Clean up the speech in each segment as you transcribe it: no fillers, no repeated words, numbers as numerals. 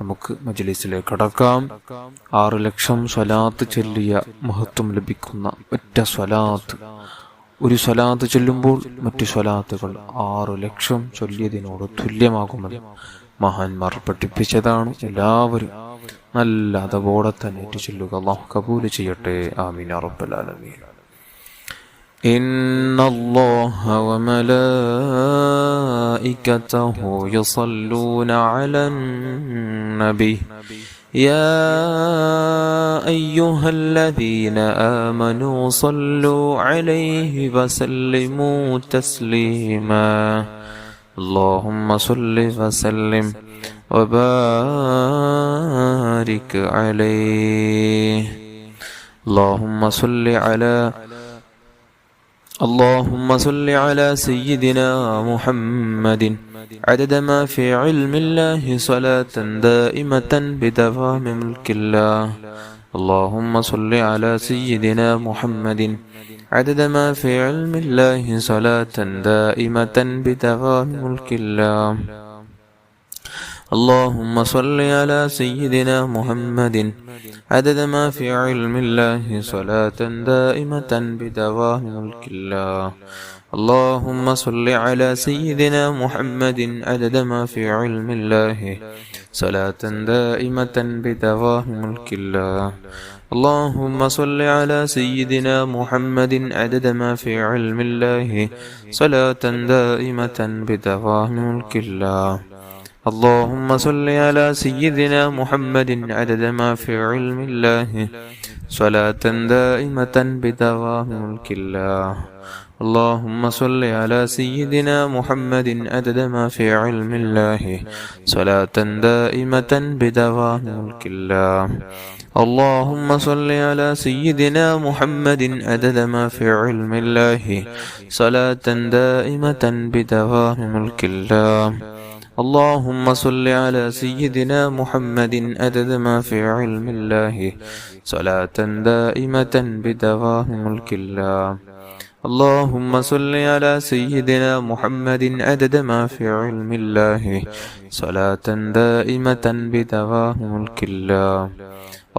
നമുക്ക് മജ്‌ലിസിലേക്ക് കടക്കാം. 6 ലക്ഷം സ്വലാത്ത് ചൊല്ലിയ മഹത്വം ലഭിക്കുന്ന ഒറ്റ സ്വലാത്ത്, ഒരു സ്വലാത്ത് ചൊല്ലുമ്പോൾ മറ്റു സ്വലാത്തുകൾ 6 ലക്ഷം ചൊല്ലിയതിനോട് തുല്യമാകുമെന്ന് മഹാന്മാർ പഠിപ്പിച്ചതാണ്. എല്ലാവരും നല്ല അതവോടെ തന്നെ ചൊല്ലുക. അല്ലാഹു കബൂൽ ചെയ്യട്ടെ. ആമീൻ യാ റബ്ബൽ ആലമീൻ. ഇന്നല്ലാഹ വമലായികതഹു യുസല്ലൂന അലൻ നബി യാ അയ്യുഹല്ലദീന ആമനൂ സ്വല്ലൂ അലൈഹി വസല്ലിമൂ തസ്ലീമാ. اللهم صل وسلم وبارك عليه. اللهم صل على سيدنا محمد عدد ما في علم الله صلاة دائمة بدوام ملك الله. اللهم صل على سيدنا محمد عدد ما في علم الله صلاة دائمة بدوام ملك الله. اللهم صل على سيدنا محمد عدد ما في علم الله صلاة دائمة بدوام ملك الله. اللهم صل على سيدنا محمد عدد ما في علم الله صلاة دائمة بدوام ملك الله. اللهم صل على سيدنا محمد عدد ما في علم الله صلاة دائمة بدوام ملك الله. اللهم صل على سيدنا محمد عدد ما في علم الله صلاة دائمة بدوام ملك الله. اللهم صل على سيدنا محمد عدد ما في علم الله صلاة دائمة بدوام ملك الله. اللهم صل على سيدنا محمد عدد ما في علم الله صلاة دائمة بدوام ملك الله. اللهم صل على سيدنا محمد عدد ما في علم الله صلاة دائمة بدوام ملك الله. اللهم صل على سيدنا محمد عدد ما في علم الله صلاة دائمة بدوام ملك الله.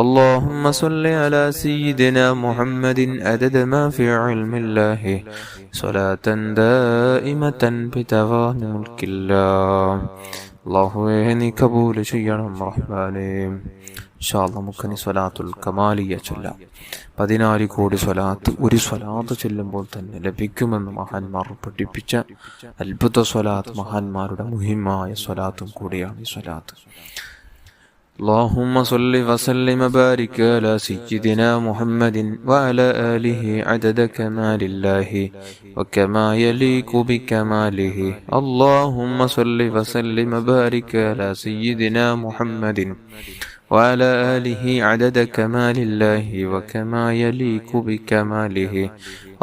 اللهم صل على سيدنا محمد عدد ما في علم الله صلاة دائمة بدوام ملك الله. അല്ലാഹുവേ നീ കബൂൽ ചെയ്യണം റഹ്മാനേ. ഇൻഷാ അല്ലാഹ് നമുക്കിനി സ്വലാത്തുൽ കമാലിയ ചൊല്ലാം. 14 കോടി സ്വലാത്ത് ഒരു സ്വലാത്ത് ചൊല്ലുമ്പോൾ തന്നെ ലഭിക്കുമെന്ന് മഹാന്മാർ പഠിപ്പിച്ച അത്ഭുത സ്വലാത്ത്, മഹാന്മാരുടെ മുഹിമായ സ്വലാത്തും കൂടിയാണ് ഈ സ്വലാത്ത്. اللهم صل وسلم وبارك على سيدنا محمد وعلى آله عدد كمال الله وكما يليق بكماله. اللهم صل وسلم وبارك على سيدنا محمد وعلى آله عدد كمال الله وكما يليق بكماله.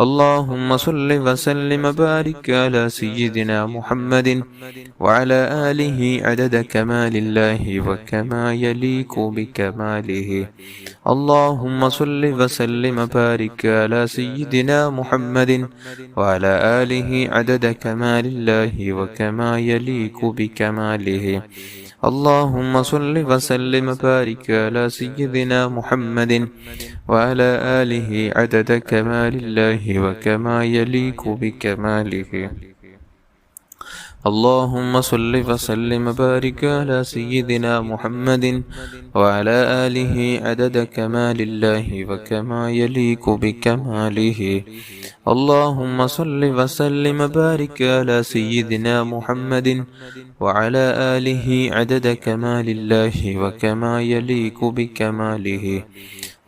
اللهم صل وسلم وبارك على سيدنا محمد وعلى آله عدد كمال الله وكما يليق بكماله. اللهم صل وسلم وبارك على سيدنا محمد وعلى آله عدد كمال الله وكما يليق بكماله. اللهم صل وسلم وبارك على سيدنا محمد وعلى آله عدد كمال الله وكما يليق بكماله. اللهم صل وسلم وبارك على سيدنا محمد وعلى آله عدد كمال الله وكما يليق بكماله. اللهم صل وسلم وبارك على سيدنا محمد وعلى آله عدد كمال الله وكما يليق بكماله.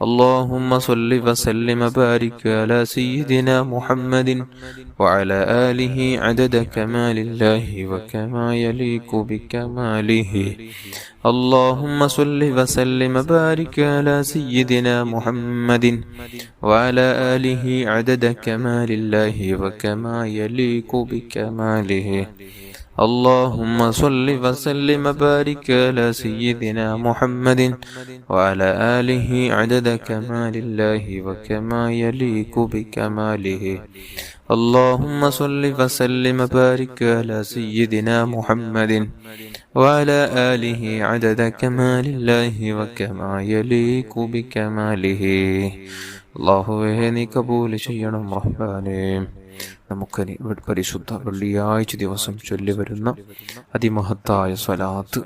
اللهم صل وسلم وبارك على سيدنا محمد وعلى آله عدد كمال الله وكما يليق بكماله. اللهم صل وسلم وبارك على سيدنا محمد وعلى آله عدد كمال الله وكما يليق بكماله. اللهم صل وسلم وبارك على سيدنا محمد وعلى آله عدد كمال الله وكما يليق بكماله. اللهم صل وسلم وبارك على سيدنا محمد وعلى آله عدد كمال الله وكما يليق بكماله. അള്ളാഹുവേ നീ കബൂൽ ചെയ്യണം റഹ്മാനേ. നമുക്കനി പരിശുദ്ധ വെള്ളിയാഴ്ച ദിവസം ചൊല്ലി വരുന്ന അതിമഹത്തായ സ്വലാത്ത്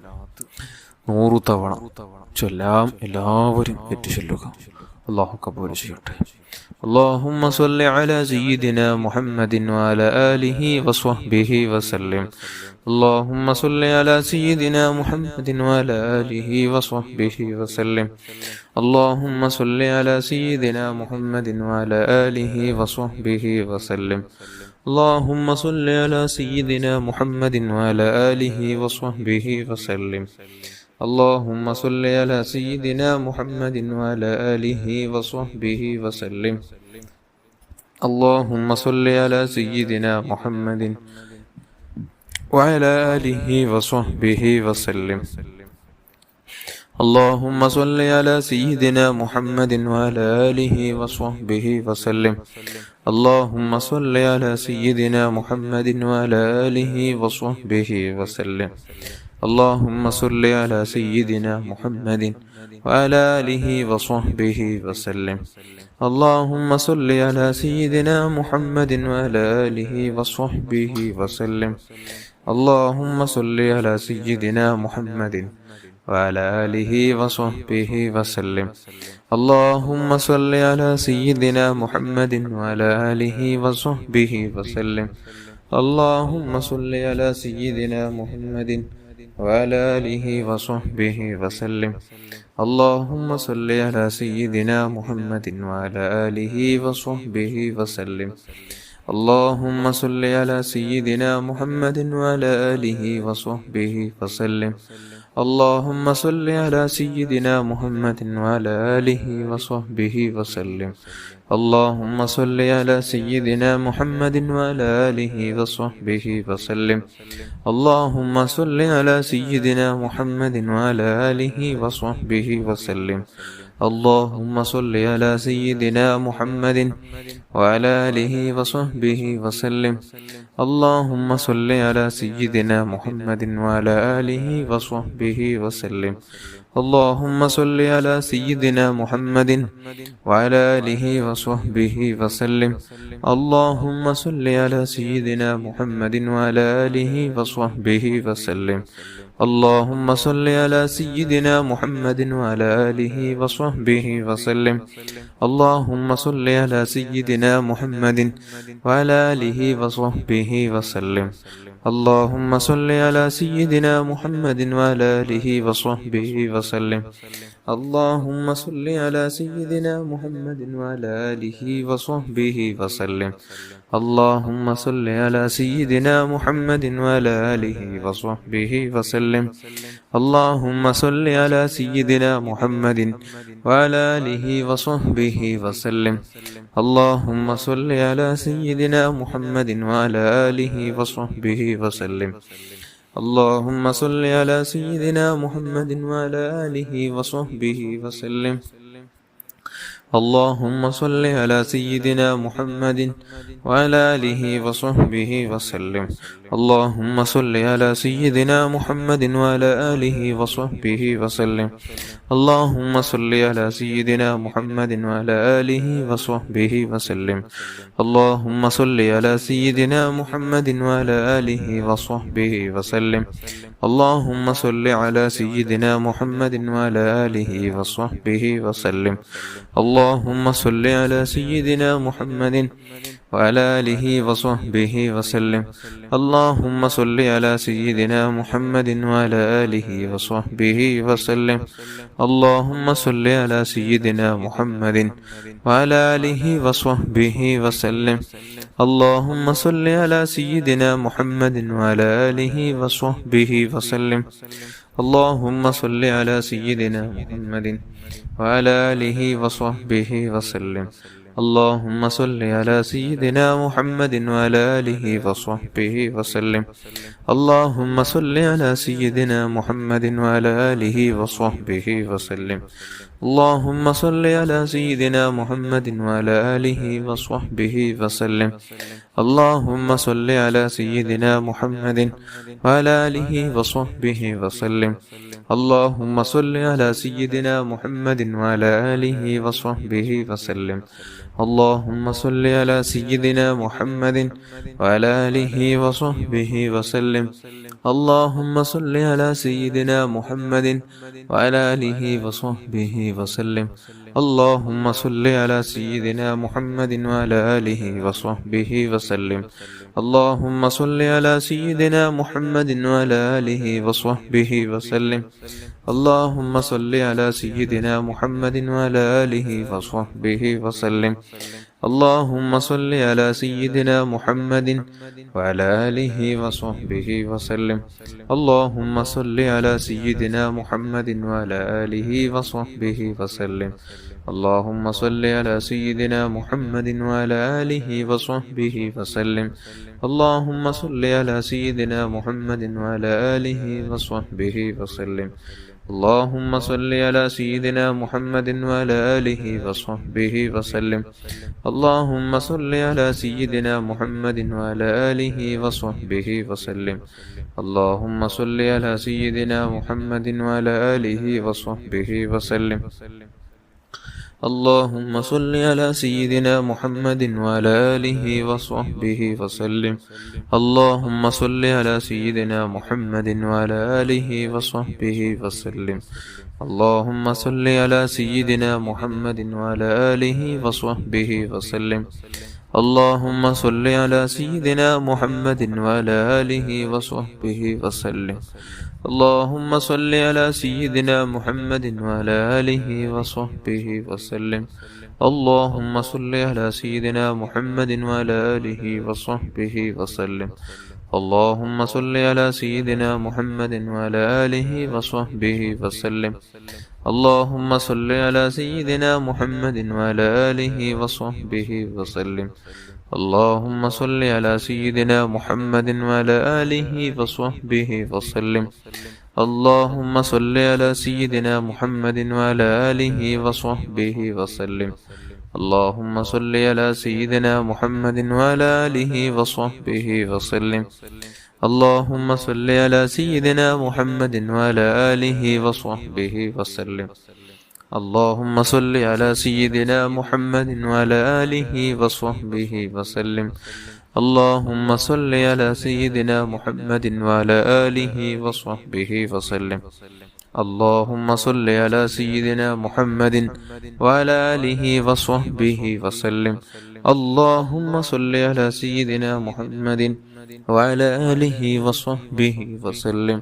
100 തവണ ചൊല്ലാം. എല്ലാവരും ഏറ്റുചൊല്ലുക. അള്ളാഹു കബൂൽ ചെയ്യട്ടെ. اللهم صل على سيدنا محمد وعلى آله وصحبه وسلم. اللهم صل على سيدنا محمد وعلى آله وصحبه وسلم. اللهم صل على سيدنا محمد وعلى آله وصحبه وسلم. اللهم صل على سيدنا محمد وعلى آله وصحبه وسلم. اللهم صل على سيدنا محمد وعلى آله وصحبه وسلم. اللهم صل على سيدنا محمد وعلى آله وصحبه وسلم. اللهم صل على سيدنا محمد وعلى آله وصحبه وسلم. اللهم صل على سيدنا محمد وعلى آله وصحبه وسلم. اللهم صل على سيدنا محمد وعلى آله وصحبه وسلم. اللهم صل على سيدنا محمد وعلى آله وصحبه وسلم. اللهم صل على سيدنا محمد وعلى آله وصحبه وسلم. اللهم صل على سيدنا محمد وعلى آله وصحبه وسلم. اللهم صل على سيدنا محمد وعلى آله وصحبه وسلم. اللهم صل على سيدنا محمد وعلى آله وصحبه وسلم. اللهم صل على سيدنا محمد وعلى آله وصحبه وسلم. اللهم صل على سيدنا محمد وعلى آله وصحبه وسلم. اللهم صل على سيدنا محمد وعلى آله وصحبه وسلم. اللهم صل على سيدنا محمد وعلى آله وصحبه وسلم. اللهم صل على سيدنا محمد وعلى آله وصحبه وسلم. اللهم صل على سيدنا محمد وعلى آله وصحبه وسلم. اللهم صل على سيدنا محمد وعلى آله وصحبه وسلم. اللهم صل على سيدنا محمد وعلى آله وصحبه وسلم. اللهم صل على سيدنا محمد وعلى آله وصحبه وسلم. اللهم صل على سيدنا محمد وعلى آله وصحبه وسلم. اللهم صل على سيدنا محمد وعلى آله وصحبه وسلم. اللهم صل على سيدنا محمد وعلى آله وصحبه وسلم. اللهم صل على سيدنا محمد وعلى آله وصحبه وسلم. اللهم صل على سيدنا محمد وعلى آله وصحبه وسلم. اللهم صل على سيدنا محمد وعلى آله وصحبه وسلم. اللهم صل على سيدنا محمد وعلى آله وصحبه وسلم. اللهم صل على سيدنا محمد وعلى آله وصحبه وسلم. اللهم صل على سيدنا محمد وعلى آله وصحبه وسلم. اللهم صل على سيدنا محمد وعلى آله وصحبه وسلم. اللهم صل على سيدنا محمد وعلى آله وصحبه وسلم. اللهم صل على سيدنا محمد وعلى آله وصحبه وسلم. اللهم صل على سيدنا محمد وعلى آله وصحبه وسلم. اللهم صل على سيدنا محمد وعلى آله وصحبه وسلم. اللهم صل على سيدنا محمد وعلى آله وصحبه وسلم. اللهم صل على سيدنا محمد وعلى آله وصحبه وسلم. اللهم صل على سيدنا محمد وعلى آله وصحبه وسلم. اللهم صل على سيدنا محمد وعلى آله وصحبه وسلم. اللهم صل على سيدنا محمد وعلى آله وصحبه وسلم. اللهم صل على سيدنا محمد وعلى آله وصحبه وسلم. اللهم صل على سيدنا محمد وعلى آله وصحبه وسلم. اللهم صل على سيدنا محمد وعلى آله وصحبه وسلم. اللهم صل على سيدنا محمد وعلى آله وصحبه وسلم. اللهم صل على سيدنا محمد وعلى آله وصحبه وسلم. اللهم صل على سيدنا محمد وعلى آله وصحبه وسلم. اللهم صل على سيدنا محمد وعلى آله وصحبه وسلم. اللهم صل على سيدنا محمد وعلى آله وصحبه وسلم. اللهم صل على سيدنا محمد وعلى آله وصحبه وسلم. اللهم صل على سيدنا محمد وعلى آله وصحبه وسلم. اللهم صل على سيدنا محمد وعلى آله وصحبه وسلم. اللهم صل على سيدنا محمد وعلى آله وصحبه وسلم. اللهم صل على سيدنا محمد وعلى آله وصحبه وسلم. اللهم صل على سيدنا محمد وعلى آله وصحبه وسلم. اللهم صل على سيدنا محمد وعلى آله وصحبه وسلم. اللهم صل على سيدنا محمد وعلى آله وصحبه وسلم. اللهم صل على سيدنا محمد وعلى آله وصحبه وسلم. اللهم صل على سيدنا محمد وعلى آله وصحبه وسلم. اللهم صل على سيدنا محمد وعلى آله وصحبه وسلم. اللهم صل على سيدنا محمد وعلى آله وصحبه وسلم. اللهم صل على سيدنا محمد وعلى آله وصحبه وسلم. اللهم صل على سيدنا محمد وعلى آله وصحبه وسلم. اللهم صل على سيدنا محمد وعلى آله وصحبه وسلم. اللهم صل على سيدنا محمد وعلى آله وصحبه وسلم. اللهم صل على سيدنا محمد وعلى آله وصحبه وسلم. اللهم صل على سيدنا محمد وعلى آله وصحبه وسلم. اللهم صل على سيدنا محمد وعلى آله وصحبه وسلم. اللهم صل على سيدنا محمد وعلى آله وصحبه وسلم. اللهم صل على سيدنا محمد وعلى آله وصحبه وسلم. اللهم صل على سيدنا محمد وعلى آله وصحبه وسلم. اللهم صل على سيدنا محمد وعلى آله وصحبه وسلم.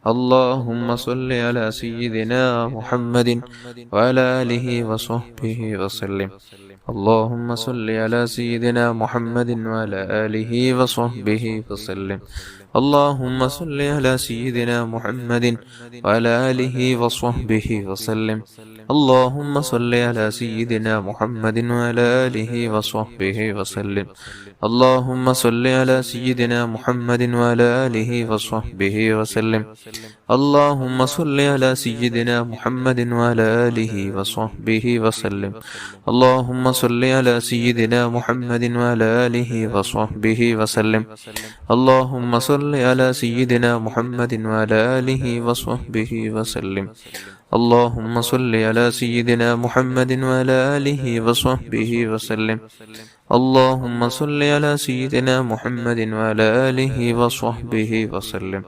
اللهم صل على سيدنا محمد وعلى آله وصحبه وسلم. اللهم صل على سيدنا محمد وعلى آله وصحبه وسلم. اللهم صل على سيدنا محمد وعلى آله وصحبه وسلم. اللهم صل على سيدنا محمد وعلى آله وصحبه وسلم. اللهم صل على سيدنا محمد وعلى آله وصحبه وسلم. اللهم صل على سيدنا محمد وعلى آله وصحبه وسلم. اللهم صل على سيدنا محمد وعلى آله وصحبه وسلم. اللهم صل على سيدنا محمد وعلى آله وصحبه وسلم. اللهم صل على سيدنا محمد وعلى آله وصحبه وسلم. اللهم صل على سيدنا محمد وعلى آله وصحبه وسلم.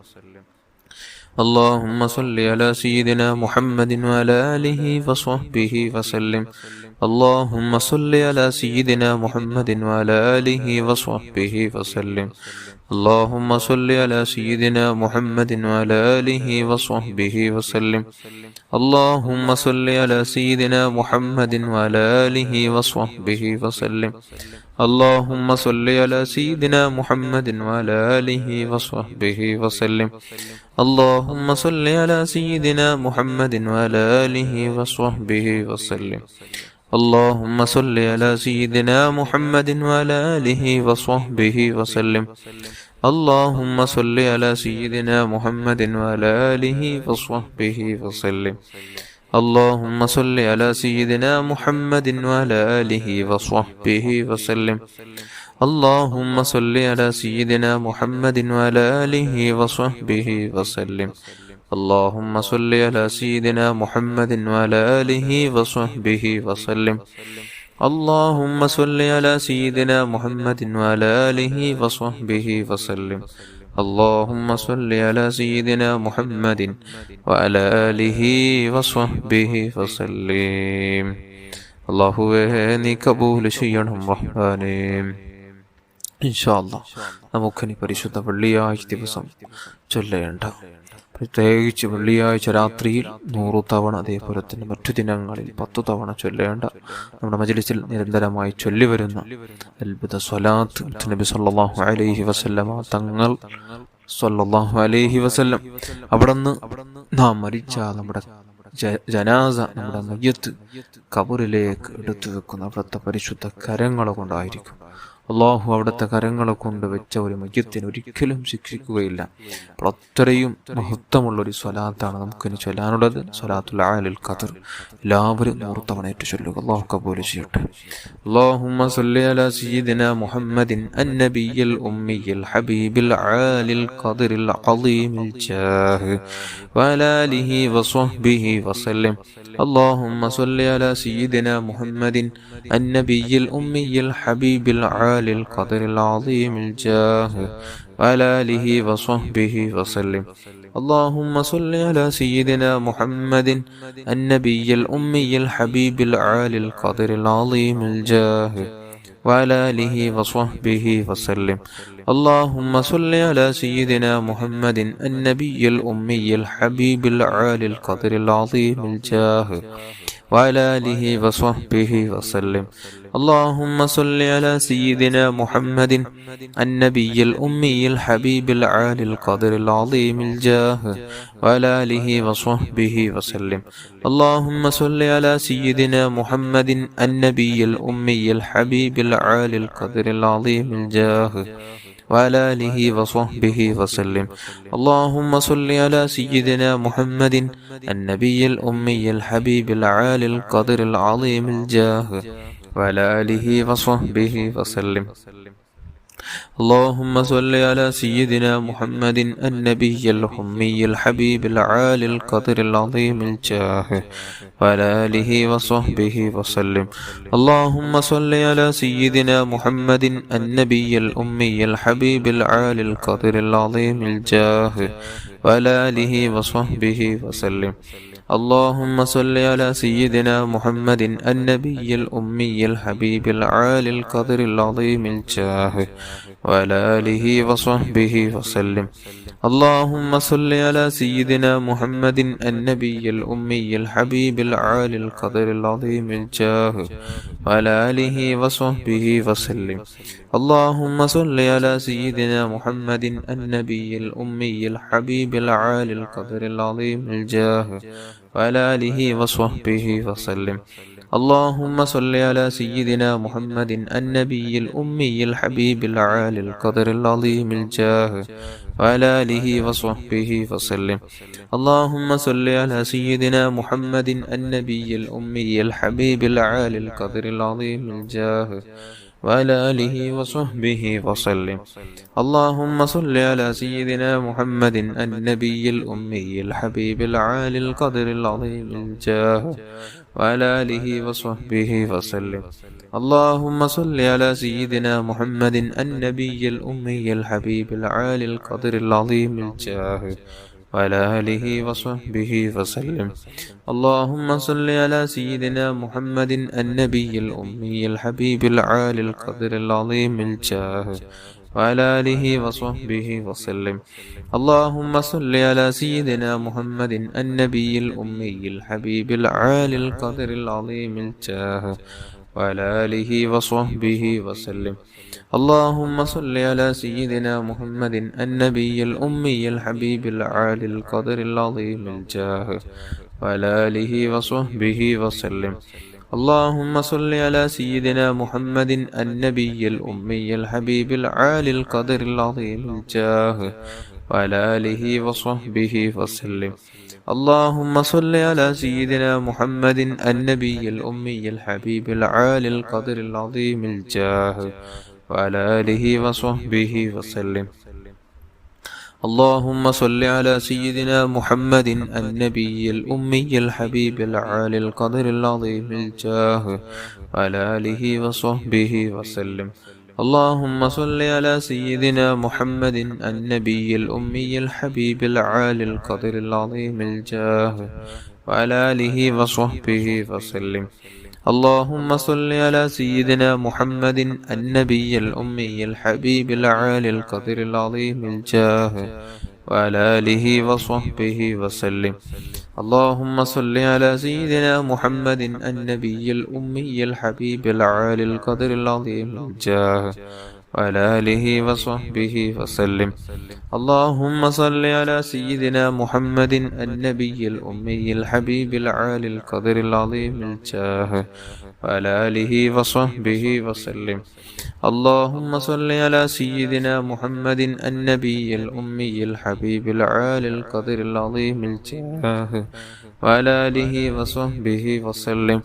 اللهم صل على سيدنا محمد وعلى آله وصحبه وسلم. اللهم صل على سيدنا محمد وعلى آله وصحبه وسلم. اللهم صل على سيدنا محمد وعلى آله وصحبه وسلم. اللهم صل على سيدنا محمد وعلى آله وصحبه وسلم. اللهم صل على سيدنا محمد وعلى آله وصحبه وسلم. اللهم صل على سيدنا محمد وعلى آله وصحبه وسلم. اللهم صل على سيدنا محمد وعلى آله وصحبه وسلم. اللهم صل على سيدنا محمد وعلى آله وصحبه وسلم. اللهم صل على سيدنا محمد وعلى آله وصحبه وسلم. اللهم صل على سيدنا محمد وعلى آله وصحبه وسلم. اللهم صل على سيدنا محمد وعلى آله وصحبه وسلم. اللهم صل على سيدنا محمد وعلى آله وصحبه وسلم. اللهم صل على سيدنا محمد وعلى آله وصحبه وسلم. അല്ലാഹുവേ നീ കബൂൽ ചെയ്യണം റഹ്മാനേ. ഇൻഷാ അല്ലാഹ് നമുക്കിനി പരിശുദ്ധ വെള്ളിയാഴ്ച ദിവസം ചൊല്ലേണ്ട, പ്രത്യേകിച്ച് വെള്ളിയാഴ്ച രാത്രിയിൽ 100 തവണ, അതേപോലെ തന്നെ മറ്റു ദിനങ്ങളിൽ 10 തവണ ചൊല്ലേണ്ട, നമ്മുടെ മജ്‌ലിസിൽ നിരന്തരമായി ചൊല്ലിവരുന്ന അത്ഭുത സ്വലാത്ത് നബി സല്ലല്ലാഹു അലൈഹി വസല്ലമ തങ്ങൾ സല്ലല്ലാഹു അലൈഹി വസല്ലം അവിടുന്ന് നാം മരിച്ചാൽ നമ്മുടെ ജനാസ, നമ്മുടെ മയ്യത്ത് ഖബറിലേക്ക് എടുത്തു വെക്കുന്ന അവിടുത്തെ പരിശുദ്ധ കരങ്ങൾ കൊണ്ടായിരിക്കും. അള്ളാഹു അവിടുത്തെ കരങ്ങളെ കൊണ്ട് വെച്ച ഒരു മയ്യത്തിനെ ഒരിക്കലും ശിക്ഷിക്കുകയില്ല. അപ്പോൾ അത്രയും മഹത്വമുള്ളൊരു സ്വലാത്താണ് നമുക്കിനി ചൊല്ലാനുള്ളത്. സ്വലാത്തുൽ ആലിൽ ഖദർ എല്ലാവരും 100 തവണ ഏറ്റു ചൊല്ലുക. അള്ളാഹു കബൂൽ ചെയ്യട്ടെ. اللهم صل على سيدنا محمد النبي الأمي الحبيب العالي القدر العظيم الجاه وعلى آله وصحبه وسلم. اللهم صل على سيدنا محمد النبي الأمي الحبيب العالي القدر العظيم الجاه وعلى آله وصحبه وسلم. اللهم صل على سيدنا محمد النبي الأمي الحبيب العالي القدر العظيم الجاه وعلى آله وصحبه وسلم. اللهم صل على سيدنا محمد النبي الأمي الحبيب العالي القدر العظيم الجاه وعلى آله وصحبه وسلم. اللهم صل على سيدنا محمد النبي الأمي الحبيب العالي القدر العظيم الجاه وعلى آله وصحبه وسلم. اللهم صل على سيدنا محمد النبي الأمي الحبيب العالي القدر العظيم الجاه وعلى آله وصحبه وسلم. اللهم صل على سيدنا محمد النبي الأمي الحبيب العالي القدر العظيم الجاه وعلى آله وصحبه وسلم. اللهم صل على سيدنا محمد النبي الأمي الحبيب العالي القدر العظيم الجاه وعلى آله وصحبه وسلم. اللهم صل على سيدنا محمد النبي الأمي الحبيب العالي القدر العظيم الجاه وعلى آله وصحبه وسلم. اللهم صل على سيدنا محمد النبي الأمي الحبيب العالي القدر العظيم الجاه وعلى آله وصحبه وسلم. اللهم صل على سيدنا محمد النبي الأمي الحبيب العالي القدر العظيم الجاه وعلى آله وصحبه وسلم. اللهم صل على سيدنا محمد النبي الأمي الحبيب العالي القدر العظيم الجاه وعلى آله وصحبه وسلم. اللهم صل على سيدنا محمد النبي الأمي الحبيب العالي القدر العظيم الجاه وعلى آله وصحبه وسلم. اللهم صل على سيدنا محمد النبي الأمي الحبيب العالي القدر العظيم الجاه وعلى آله وصحبه وسلم. اللهم صل على سيدنا محمد النبي الأمي الحبيب العالي القدر العظيم الجاه وعلى آله وصحبه وسلم. اللهم صل على سيدنا محمد النبي الأمي الحبيب العالي القدر العظيم الجاه وعلى آله وصحبه وسلم. اللهم صل على سيدنا محمد النبي الأمي الحبيب العالي القدر العظيم الجاه وعلى آله وصحبه وسلم. اللهم صل على سيدنا محمد النبي الأمي الحبيب العالي القدر العظيم الجاه وعلى آله وصحبه وسلم. اللهم صل على سيدنا محمد النبي الأمي الحبيب العالي القدر العظيم الجاه وعلى آله وصحبه وسلم. اللهم صل على سيدنا محمد النبي الأمي الحبيب العالي القدر العظيم الجاه وعلى آله وصحبه وسلم. اللهم صل على سيدنا محمد النبي الأمي الحبيب العالي القدر العظيم الجاه وعلى آله وصحبه وسلم. اللهم صل على سيدنا محمد النبي الأمي الحبيب العالي القدر العظيم الجاه وعلى آله وصحبه وسلم. اللهم صل على سيدنا محمد النبي الأمي الحبيب العالي القدر العظيم الجاه وعلى آله وصحبه وسلم. اللهم صل على سيدنا محمد النبي الأمي الحبيب العالي القدر العظيم الجاه وعلى آله وصحبه وسلم. اللهم صل على سيدنا محمد النبي الأمي الحبيب العالي القدر العظيم الجاه وعلى آله وصحبه وسلم. اللهم صل على سيدنا محمد النبي الأمي الحبيب العالي القدر العظيم الجاه وعلى آله وصحبه وسلم. اللهم صل على سيدنا محمد النبي الأمي الحبيب العالي القدر العظيم الجاه وعلى آله وصحبه وسلم.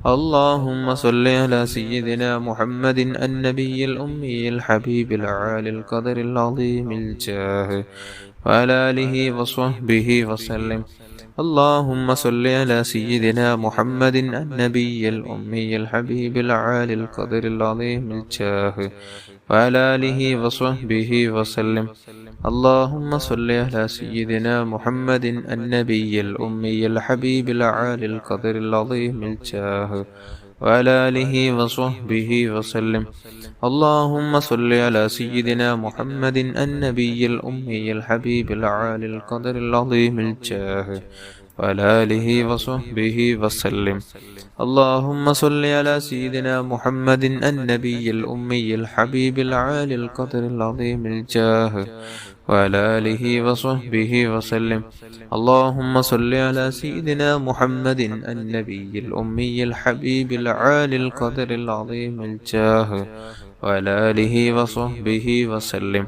اللهم صل على سيدنا محمد النبي الأمي الحبيب العالي القدر العظيم الجاه وعلى آله وصحبه وسلم. اللهم صل على سيدنا محمد النبي الأمي الحبيب العالي القدر العظيم الجاه وعلى آله وصحبه وسلم. اللهم صل على سيدنا محمد النبي الأمي الحبيب العالي القدر العظيم الجاه وعلى آله وصحبه وسلم. اللهم صل على سيدنا محمد النبي الأمي الحبيب العالي القدر العظيم الجاه وعلى آله وصحبه وسلم. اللهم صل على سيدنا محمد النبي الأمي الحبيب العالي القدر العظيم الجاه وعلى آله وصحبه وسلم. اللهم صل على سيدنا محمد النبي الأمي الحبيب العالي القدر العظيم الجاه وعلى آله وصحبه وسلم.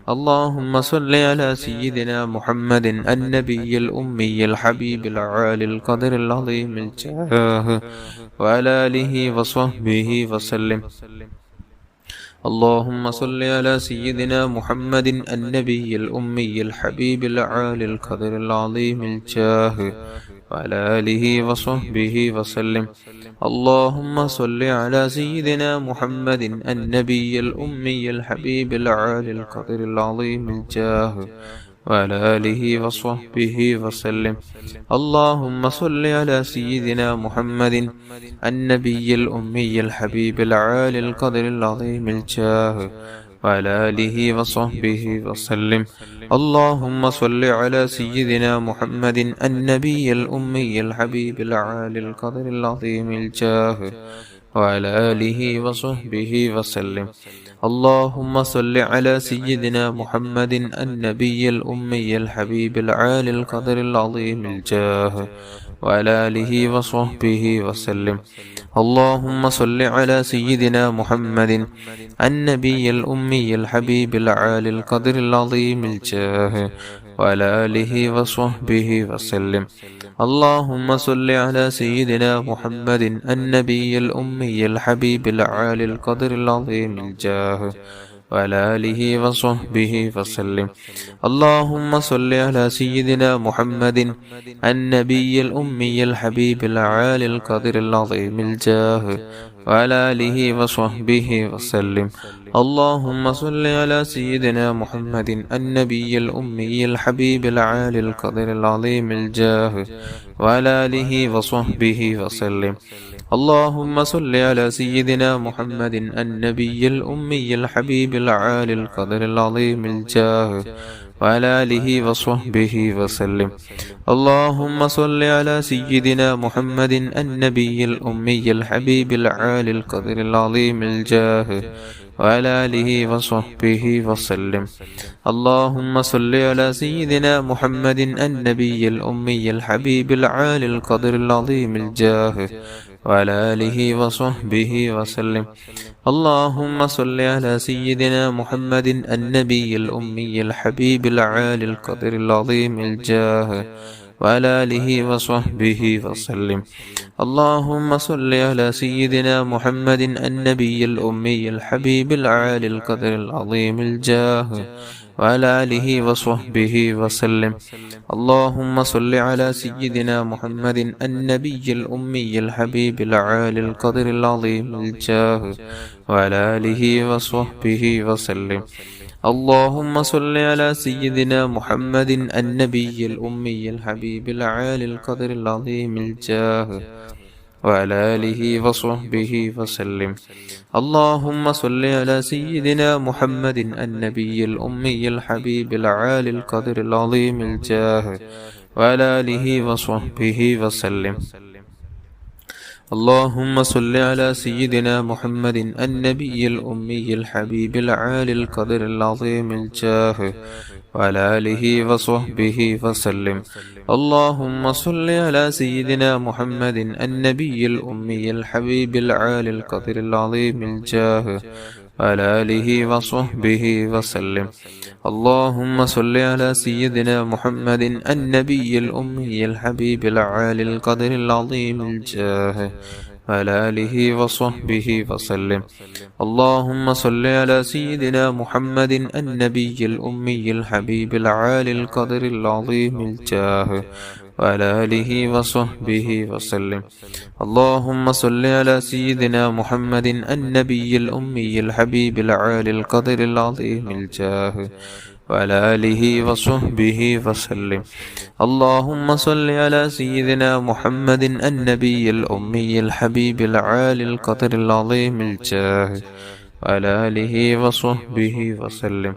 اللهم صل على سيدنا محمد النبي الأمي الحبيب العالي القدر العظيم الجاه وعلى آله وصحبه وسلم. اللهم صل على سيدنا محمد النبي الأمي الحبيب العالي القدر العظيم الجاه وعلى آله وصحبه وسلم. اللهم صل على سيدنا محمد النبي الأمي الحبيب العالي القدر العظيم الجاه وعلى آله وصحبه وسلم. اللهم صل على سيدنا محمد النبي الأمي الحبيب العالي القدر العظيم الجاه وعلى آله وصحبه وسلم. اللهم صل على سيدنا محمد النبي الأمي الحبيب العالي القدر العظيم الجاه وعلى آله وصحبه وسلم. اللهم صل على سيدنا محمد النبي الأمي الحبيب العالي القدر العظيم الجاه وعلى آله وصحبه وسلم. اللهم صل على سيدنا محمد النبي الأمي الحبيب العالي القدر العظيم الجاه وعلى آله وصحبه وسلم. اللهم صل على سيدنا محمد النبي الأمي الحبيب العالي القدر العظيم الجاه وعلى آله وصحبه وسلم. اللهم صل على سيدنا محمد النبي الأمي الحبيب العالي القدر العظيم الجاه وعلى آله وصحبه وسلم. اللهم صل على سيدنا محمد النبي الأمي الحبيب العالي القدر العظيم الجاه وعلى آله وصحبه وسلم. اللهم صل على سيدنا محمد النبي الأمي الحبيب العالي القدر العظيم الجاه وعلى آله وصحبه وسلم. اللهم صل على سيدنا محمد النبي الأمي الحبيب العالي القدر العظيم الجاه وعلى آله وصحبه وسلم. اللهم صل على سيدنا محمد النبي الأمي الحبيب العالي القدر العظيم الجاه وعلى آله وصحبه وسلم. اللهم صل على سيدنا محمد النبي الأمي الحبيب العالي القدر العظيم الجاه وعلى آله وصحبه وسلم. اللهم صل على سيدنا محمد النبي الأمي الحبيب العالي القدر العظيم الجاه وعلى آله وصحبه وسلم. اللهم صل على سيدنا محمد النبي الأمي الحبيب العالي القدر العظيم الجاه وعلى آله وصحبه وسلم. اللهم صل على سيدنا محمد النبي الأمي الحبيب العالي القدر العظيم الجاه وعلى آله وصحبه وسلم. اللهم صل على سيدنا محمد النبي الأمي الحبيب العالي القدر العظيم الجاه وعلى آله وصحبه وسلم. اللهم صل على سيدنا محمد النبي الأمي الحبيب العالي القدر العظيم الجاه وعلى آله وصحبه وسلم. اللهم صل على سيدنا محمد النبي الأمي الحبيب العالي القدر العظيم الجاه وعلى آله وصحبه وسلم. اللهم صل على سيدنا محمد النبي الأمي الحبيب العالي القدر العظيم الجاه وعلى آله وصحبه وسلم. اللهم صل على سيدنا محمد النبي الأمي الحبيب العالي القدر العظيم الجاه وعلى آله وصحبه وسلم. اللهم صل على سيدنا محمد النبي الأمي الحبيب العالي القدر العظيم الجاه وعلى آله وصحبه وسلم. اللهم صل على سيدنا محمد النبي الأمي الحبيب العالي القدر العظيم الجاه وعلى آله وصحبه وسلم.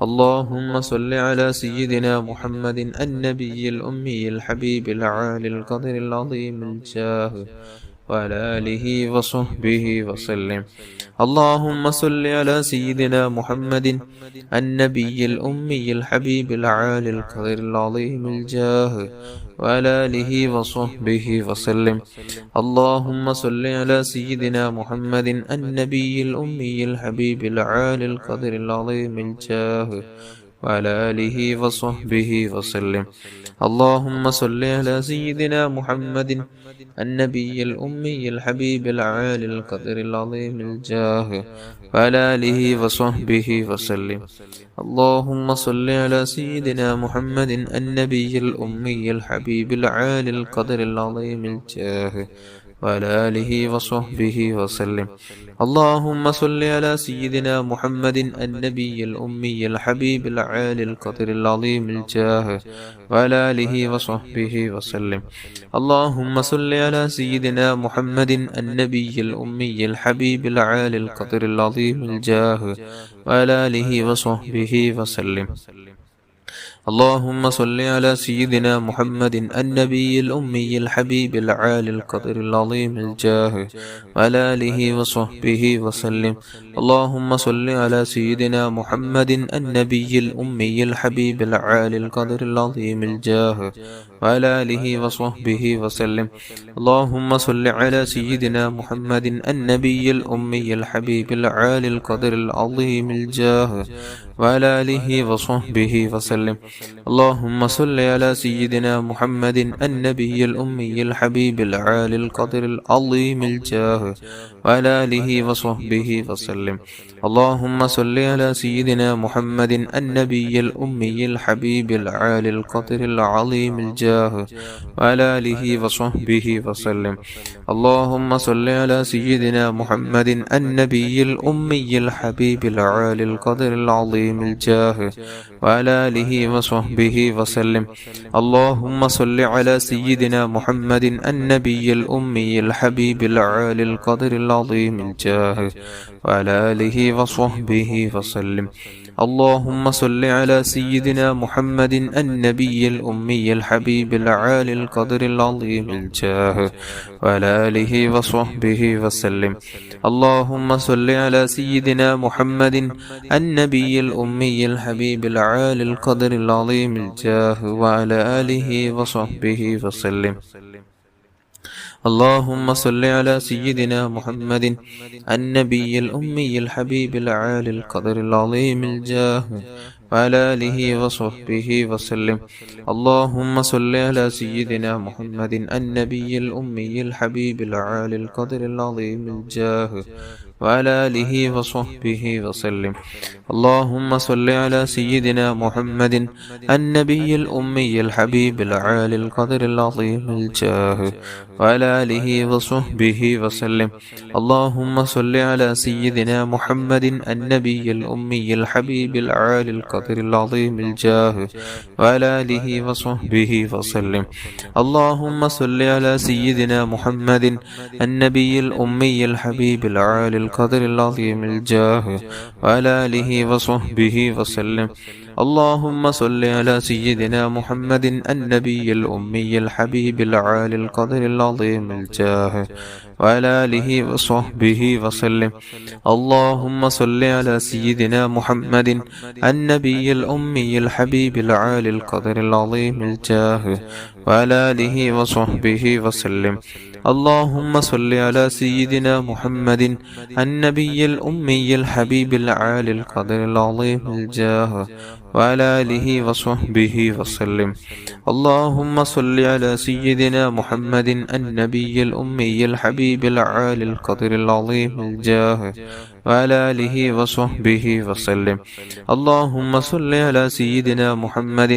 اللهم صل على سيدنا محمد النبي الأمي الحبيب العالي القدر العظيم الجاه وعلى آله وصحبه وسلم. اللهم صل على سيدنا محمد النبي الأمي الحبيب العالي القدر العظيم الجاه وعلى آله وصحبه وسلم. اللهم صل على سيدنا محمد النبي الأمي الحبيب العالي القدر العظيم الجاه وعلى آله وصحبه وسلم. اللهم صل على سيدنا محمد النبي الأمي الحبيب العالي القدر العظيم الجاه وعلى آله وصحبه وسلم. اللهم صل على سيدنا محمد النبي الأمي الحبيب العالي القدر العظيم الجاه وعلى آله وصحبه وسلم. اللهم صل على سيدنا محمد النبي الأمي الحبيب العالي القدر العظيم الجاه وعلى آله وصحبه وسلم. اللهم صل على سيدنا محمد النبي الأمي الحبيب العالي القدر العظيم الجاه وعلى آله وصحبه وسلم. اللهم صل على سيدنا محمد النبي الأمي الحبيب العالي القدر العظيم الجاه وعلى آله وصحبه وسلم. اللهم صل على سيدنا محمد النبي الأمي الحبيب العالي القدر العظيم الجاه وعلى آله وصحبه وسلم. اللهم صل على سيدنا محمد النبي الأمي الحبيب العالي القدر العظيم الجاه وعلى آله وصحبه وسلم. اللهم صل على سيدنا محمد النبي الأمي الحبيب العالي القدر العظيم الجاه وعلى آله وصحبه وسلم. اللهم صل على سيدنا محمد النبي الأمي الحبيب العالي القدر العظيم الجاه وعلى آله وصحبه وسلم. اللهم صل على سيدنا محمد النبي الأمي الحبيب العالي القدر العظيم الجاه وعلى آله وصحبه وسلم. اللهم صل على سيدنا محمد النبي الأمي الحبيب العالي القدر العظيم الجاه وعلى آله وصحبه وسلم. اللهم صل على سيدنا محمد النبي الأمي الحبيب العالي القدر العظيم الجاه وعلى آله وصحبه وسلم. اللهم صل على سيدنا محمد النبي الأمي الحبيب العالي القدر العظيم الجاه وعلى آله وصحبه وسلم. اللهم صل على سيدنا محمد النبي الأمي الحبيب العالي القدر العظيم الجاه وعلى آله وصحبه وسلم. اللهم صل على سيدنا محمد النبي الأمي الحبيب العالي القدر العظيم الجاه وعلى آله وصحبه وسلم. اللهم صل على سيدنا محمد النبي الأمي الحبيب العالي القدر العظيم الجاه وعلى آله وصحبه وسلم. اللهم صل على سيدنا محمد النبي الأمي الحبيب العالي القدر العظيم الجاه وعلى آله وصحبه وسلم. اللهم صل على سيدنا محمد النبي الأمي الحبيب العالي القدر العظيم الجاه وعلى آله وصحبه وسلم. اللهم صل على سيدنا محمد النبي الأمي الحبيب العالي القدر العظيم الجاه وعلى آله وصحبه وسلم. اللهم صل على سيدنا محمد النبي الأمي الحبيب العالي القدر العظيم الجاه وعلى آله وصحبه وسلم. اللهم صل على سيدنا محمد النبي الأمي الحبيب العالي القدر العظيم الجاه وعلى آله وصحبه وسلم. اللهم صل على سيدنا محمد النبي الأمي الحبيب العالي القدر العظيم الجاه وعلى آله وصحبه وسلم. اللهم صل على سيدنا محمد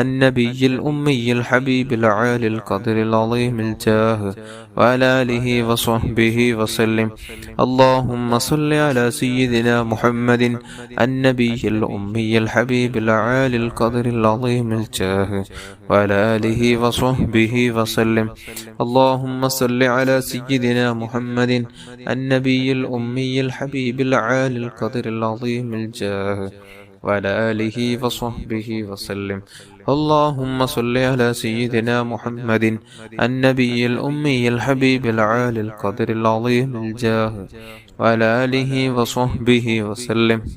النبي الأمي الحبيب العالي القدر العظيم الجاه وعلى آله وصحبه وسلم. اللهم صل على سيدنا محمد النبي الأمي الحبيب العالي القدر العظيم الجاه وعلى آله وصحبه وسلم. اللهم صل على سيدنا محمد النبي الأمي الحبيب العالي القدر العظيم الجاه وعلى آله وصحبه وسلم. اللهم صل على سيدنا محمد النبي الأمي الحبيب العالي القدر العظيم الجاه وعلى آله وصحبه وسلم.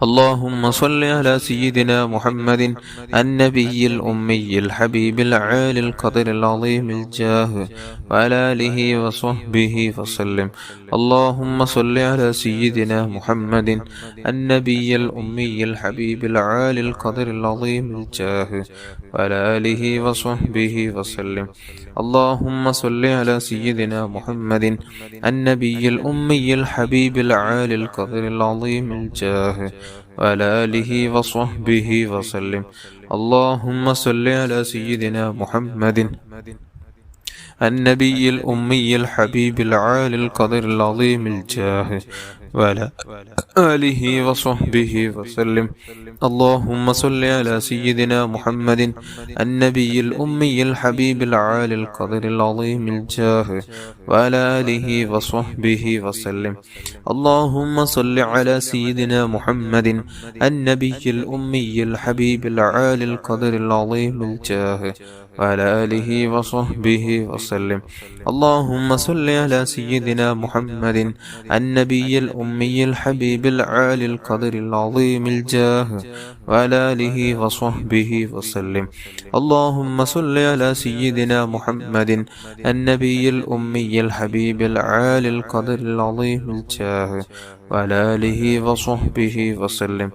اللهم صل على سيدنا محمد النبي الأمي الحبيب العالي القدر العظيم الجاه وعلى آله وصحبه وسلم. اللهم صل على سيدنا محمد النبي الأمي الحبيب العالي القدر العظيم الجاه وعلى آله وصحبه وسلم. اللهم صل على سيدنا محمد النبي الأمي الحبيب العالي القدر العظيم الجاه وعلى آله وصحبه وسلم. اللهم صل على سيدنا محمد النبي الأمي الحبيب العالي القدر العظيم الجاه وعلى آله وصحبه وسلم. اللهم صل على سيدنا محمد النبي الأمي الحبيب العالي القدر العظيم الجاه وعلى آله وصحبه وسلم. اللهم صل على سيدنا محمد النبي الأمي الحبيب العالي القدر العظيم الجاه وعلى آله وصحبه وسلم. اللهم صل على سيدنا محمد النبي الأمي الحبيب العالي القدر العظيم الجاه وعلى آله وصحبه وسلم. اللهم صل على سيدنا محمد النبي الأمي الحبيب العالي القدر العظيم الجاه وعلى آله وصحبه وسلم.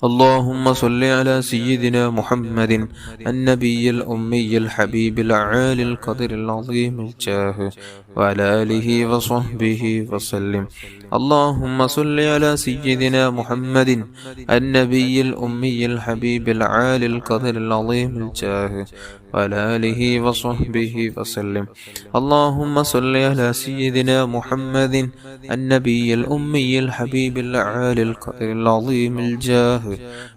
اللهم صل على سيدنا محمد النبي الأمي الحبيب العالي القدر العظيم الجاه وعلى آله وصحبه وسلم. اللهم صل على سيدنا محمد النبي الأمي الحبيب العالي القدر العظيم الجاه وعلى آله وصحبه وسلم. اللهم صل على سيدنا محمد النبي الأمي الحبيب العالي القدر العظيم الجاه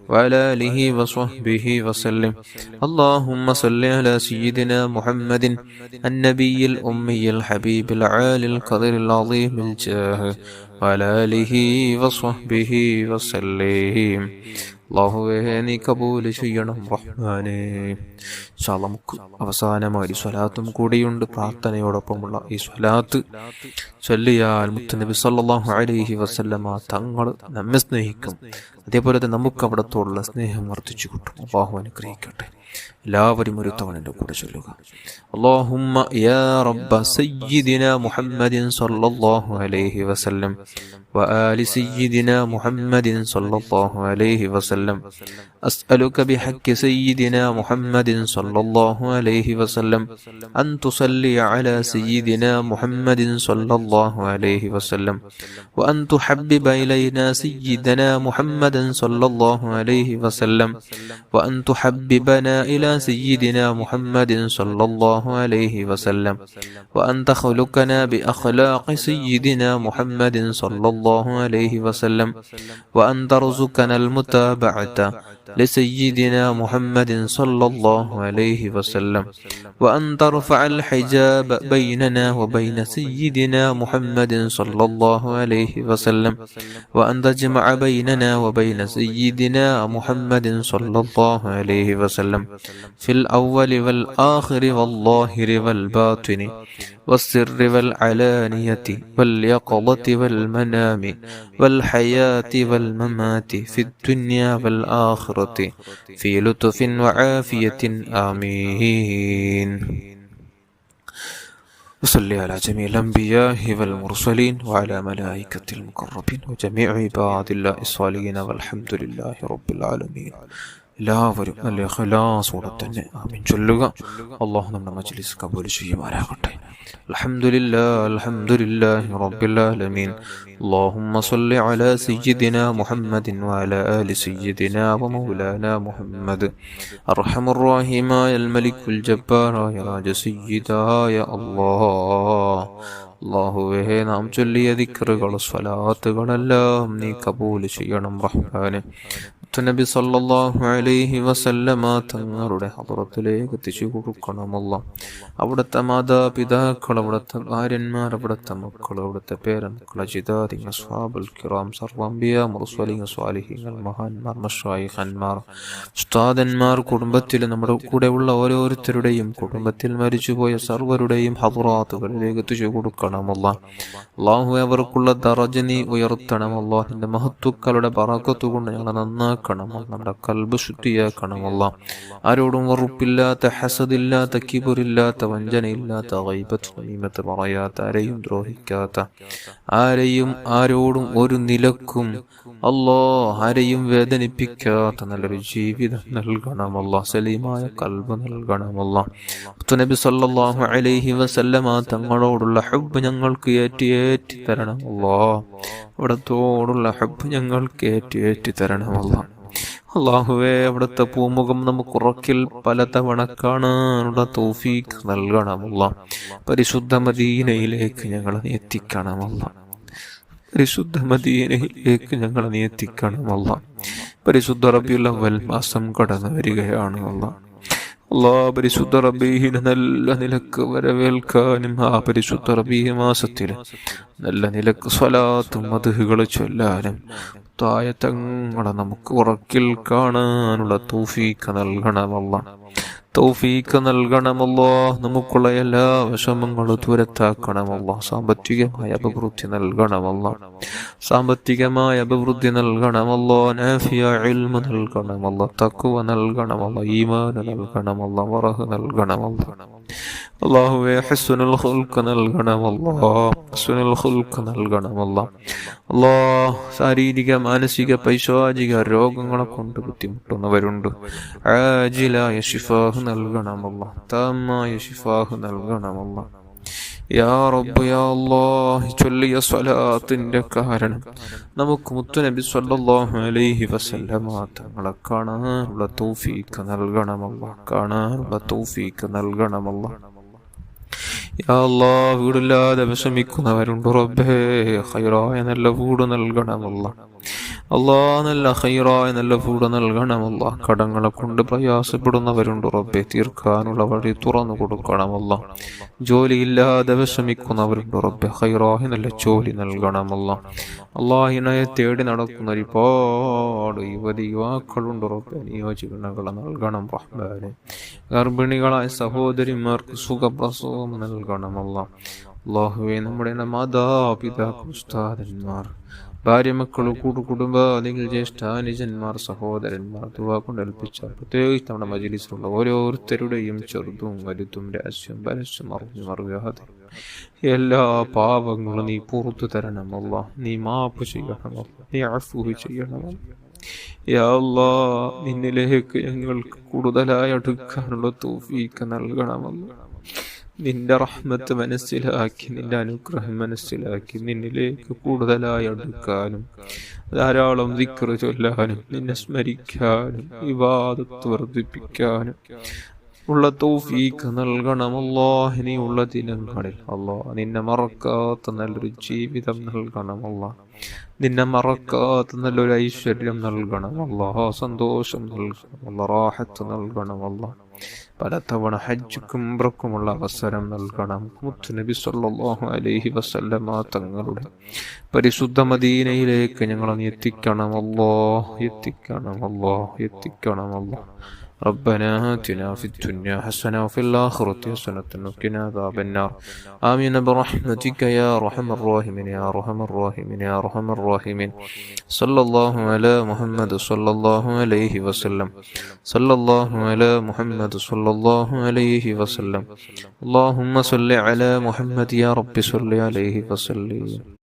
وعلى آله وصحبه وسلم. اللهم صل على سيدنا محمد النبي الأمي الحبيب العالي القدر العظيم الجاه وعلى آله وصحبه وسلم. അല്ലാഹുവേ നീ കബൂൽ ചെയ്യണം റഹ്മാനേ. ഇൻഷാ അല്ലാഹ് നമുക്ക് അവസാനമായി സ്വലാത്തും കൂടിയുണ്ട്. പ്രാർത്ഥനയോടൊപ്പമുള്ള ഈ സ്വലാത്ത് ചൊല്ലിയാൽ മുത്തുനബി സല്ലല്ലാഹു അലൈഹി വസല്ലമ തങ്ങൾ നമ്മെ സ്നേഹിക്കും. അതേപോലെ തന്നെ നമുക്ക് അവിടത്തോടുള്ള സ്നേഹം വർദ്ധിച്ചു കിട്ടും. അല്ലാഹു അനുഗ്രഹിക്കട്ടെ. എല്ലാവരും ഒരു തവണ എൻ്റെ കൂടെ ചൊല്ലുക. اللهم يا رب سيدنا محمد صلى الله عليه وسلم وآل سيدنا محمد صلى الله عليه وسلم أسألك بحق سيدنا محمد صلى الله عليه وسلم أن تصلي على سيدنا محمد صلى الله عليه وسلم وأن تحبب إلينا سيدنا محمد صلى الله عليه وسلم وأن تحببنا إلى سيدنا محمد صلى الله عليه وسلم وأن تخلقنا بأخلاق سيدنا محمد صلى الله عليه وسلم وأن ترزقنا المتابعة لسيدنا محمد صلى الله عليه وسلم وأن ترفع الحجاب بيننا وبين سيدنا محمد صلى الله عليه وسلم وأن تجمع بيننا وبين سيدنا محمد صلى الله عليه وسلم في الأول والآخر والظاهر والباطن والسر والعلانية واليقظة والمنام والحياة والممات في الدنيا والآخرة في لطف وعافية آمين. وصلي على جميع الأنبياء والمرسلين وعلى ملائكة المقربين وجميع عباد الله الصالحين والحمد لله رب العالمين. എല്ലാവരും നല്ല ഇഖ്ലാസോടെ തന്നെ ആമീൻ ചൊല്ലുക. അല്ലാഹു നമ്മുടെ മജ്ലിസ് കബൂൽ ചെയ്യുമാറാകട്ടെ. അൽഹംദുലില്ലാഹി റബ്ബിൽ ആലമീൻ. اللهم صل على سيدنا محمد وعلى آل سيدنا ومولانا محمد. أرحم الراحمين الملك الجبار يا راج سيدا يا الله. അല്ലാഹുവേ, നാം ചൊല്ലിയ ദിക്റുകൾ സ്വലാത്തുകളെല്ലാം നീ കബൂൽ ചെയ്യണം റഹ്മാനെ. നബി സല്ലല്ലാഹു അലൈഹി വസല്ലമ തങ്ങളുടെ ഹദ്റത്തിലേക്ക് എത്തിച്ചു കൊടുക്കണമല്ല. അവിടുത്തെ മാതാപിതാക്കൾ, അവിടുത്തെ ഭാര്യന്മാർ, അവിടുത്തെ മക്കൾ, അവിടുത്തെ പേരമക്കൾ, അജിദാദിങ്ങൾ, സ്വഹാബുൽ കിറാം, സർവ്വഅംബിയ മുർസലീങ്ങൾ, സ്വാലിഹീങ്ങൾ, മഹാന്മാർ, മശായിഖന്മാർ, ഉസ്താദന്മാർ, കുടുംബത്തിൽ നമ്മുടെ കൂടെയുള്ള ഓരോരുത്തരുടെയും കുടുംബത്തിൽ മരിച്ചുപോയ സർവരുടെയും ഹദ്റാത്തുകളിലേക്ക് എത്തിച്ചു കൊടുക്കണമല്ല. അല്ലാഹുവേ, അവർക്കുള്ള ദറജ നീ ഉയർത്തണമല്ല. നിന്റെ മഹത്തുക്കളുടെ ബറക്കത്ത് കൊണ്ട് ഞങ്ങളെ നന്നാക്കണമല്ല. നമ്മുടെ കൽബ് ശുദ്ധിയാക്കണമല്ല. ആരോടും വെറുപ്പില്ലാത്ത, ഹസദില്ലാത്ത, കിബറില്ലാത്ത, വഞ്ചനയില്ലാത്ത, ഗൈബത്ത് ഗനീമത്ത് പറയാത്ത, ആരെയും ദ്രോഹിക്കാത്ത, ആരെയും ആരോടും ഒരു നിലക്കും ആരെയും വേദനിപ്പിക്കാത്ത നല്ലൊരു ജീവിതം നൽകണമല്ല. സലീമായ കൽബ് നൽകണമല്ല. നബി സല്ലല്ലാഹു അലൈഹി വസല്ലമ തങ്ങളോടുള്ള ഹബ്ബ് ഞങ്ങൾക്ക് ഏറ്റി തരണമല്ലോ. അവിടത്തോടുള്ള ഹബ്ബ് ഞങ്ങൾക്ക് ഏറ്റി തരണമല്ലോ. അല്ലാഹുവേ, അവിടുത്തെ പൂമുഖം നമുക്ക് ഉറക്കിൽ പലതവണ കാണാനുള്ള തൗഫീഖ് നൽകണമല്ല. പരിശുദ്ധ മദീനയിലേക്ക് ഞങ്ങളെ നീ എത്തിക്കണമല്ല. പരിശുദ്ധ മദീനയിലേക്ക് ഞങ്ങളെ നീ എത്തിക്കണമല്ല. പരിശുദ്ധ റബീഉൽ അവ്വൽ മാസം കടന്നു വരികയാണ് പരിശുദ്ധ റബീഹിനെ നല്ല നിലക്ക് വരവേൽക്കാനും ആ പരിശുദ്ധ റബീഹ് മാസത്തിൽ നല്ല നിലക്ക് സ്വലാത്തും മദ്ഹുകൾ ചൊല്ലാനും തങ്ങളെ നമുക്ക് ഉറക്കിൽ കാണാനുള്ള തൗഫീഖ് നൽകണമല്ലോ. നമുക്കുള്ള എല്ലാ വിഷമങ്ങളും ദൂരത്താക്കണമല്ലോ. സാമ്പത്തികമായ അഭിവൃദ്ധി നൽകണമല്ലോ. നാഫിയ ഇൽമ് നൽകണമല്ലോ. തഖ്വ നൽകണമല്ലോ. ഈമാൻ നൽകണമല്ലോ. വറഹ് നൽകണമല്ലോ. അല്ലാഹുവേ, ഹുസ്നുൽ ഖുൽഖ് നൽകണമല്ലോ. ശാരീരിക, മാനസിക, പൈശാചിക രോഗങ്ങളെ കൊണ്ട് ബുദ്ധിമുട്ടുന്നവരുണ്ട്. ആജിലായ ശിഫാഹ് നൽകണമല്ലോ. താമായ ശിഫാഹ് നൽകണമല്ലോ. യാ റബ്ബ് യാ അല്ലാഹ്, ചൊല്ലിയ സ്വലാത്തിന്റെ കാരണം നമുക്ക് മുത്തുനബി സ്വല്ലല്ലാഹു അലൈഹി വസല്ലമ തങ്ങളെ കാണാനുള്ള തൗഫീഖ് നൽകണമല്ലോ. യാ അല്ലാഹ്, വീടില്ലാതെ വിഷമിക്കുന്നവരുണ്ട് റബ്ബേ, ഖൈറായ നല്ല വീട് നൽകണമല്ലോ. നല്ല ഖൈറായ നല്ല വീട് നൽകണമല്ലോ. കടങ്ങളെ കൊണ്ട് പ്രയാസപ്പെടുന്നവരുണ്ട് റബ്ബേ, തീർക്കാനുള്ള വഴി തുറന്നു കൊടുക്കണമല്ലോ. ജോലിയില്ലാതെ വിഷമിക്കുന്നവരുണ്ട് റബ്ബേ, ഖൈറായ നല്ല ജോലി നൽകണമല്ലോ. അല്ലാഹിനെ തേടി നടക്കുന്ന ഒരുപാട് യുവാക്കളുണ്ട് റബ്ബേ, നിയോജകങ്ങളെ നൽകണം റഹ്മാനെ. ഗർഭിണികളായ സഹോദരിമാർക്ക് സുഖപ്രസവം നൽകണമല്ലോ. അല്ലാഹുവേ, നമ്മുടെ മാതാപിതാക്കൾ, ഉസ്താദന്മാർ, ഭാര്യ മക്കൾ കുടുംബാദികൾ ജ്യേഷ്ഠാനുജന്മാർ സഹോദരന്മാർ ദുആ കൊണ്ട് ഏൽപ്പിച്ച പ്രത്യേകിച്ച് നമ്മുടെ മജ്‌ലിസിലുള്ള ഓരോരുത്തരുടെയും ചെറുതും വലുതും രഹസ്യം പരസ്യം അറിയാതെ എല്ലാ പാപങ്ങളും നീ പുറത്തു തരണം അല്ലാഹ്. നീ മാപ്പ് ചെയ്യണം അല്ലാഹ്. നീ അഫ്വ ചെയ്യണം അല്ലാഹ്. യാ അല്ലാഹ്, നിന്നിലേക്ക് ഞങ്ങൾക്ക് കൂടുതലായി അടുക്കാനുള്ള തൗഫീഖ് നൽകണമല്ലോ. നിന്റെ റഹ്മത്ത് മനസ്സിലാക്കി, നിന്റെ അനുഗ്രഹം മനസ്സിലാക്കി നിന്നിലേക്ക് കൂടുതലായി അടുക്കാനും ധാരാളം ദിക്ർ ചൊല്ലാനും നിന്നെ സ്മരിക്കാനും ഇബാദത്ത് വർദ്ധിപ്പിക്കാനും ഉള്ള തൗഫീഖ് നൽകണം അല്ലാഹ്. നീ ഉള്ള ദിനങ്ങളിൽ അല്ലാഹ് നിന്നെ മറക്കാത്ത നല്ലൊരു ജീവിതം നൽകണം അല്ലാഹ്. നിന്നെ മറക്കാത്ത നല്ലൊരു ഐശ്വര്യം നൽകണം അല്ലാഹ്. സന്തോഷം നൽകണം അല്ലാഹ്. റാഹത്ത് നൽകണം അല്ലാഹ്. പലതവണ ഹജ്ജുക്കും ഉംറക്കുമുള്ള അവസരം നൽകണം. മുത്തുനബി സല്ലല്ലാഹു അലൈഹി വസല്ലമ തങ്ങളുടെ പരിശുദ്ധ മദീനയിലേക്ക് ഞങ്ങളെ എത്തിക്കണം അല്ലാഹ്. എത്തിക്കണം അല്ലാഹ്. എത്തിക്കണം അല്ലാഹ്. ربنا آتنا في الدنيا حسنة وفي الآخرة حسنة وقنا عذاب النار. آمين برحمتك يا أرحم الراحمين يا أرحم الراحمين يا أرحم الراحمين. صلى الله على محمد صلى الله عليه وسلم. صلى الله على محمد صلى الله عليه وسلم. اللهم صل على محمد يا رب صل عليه وسلم.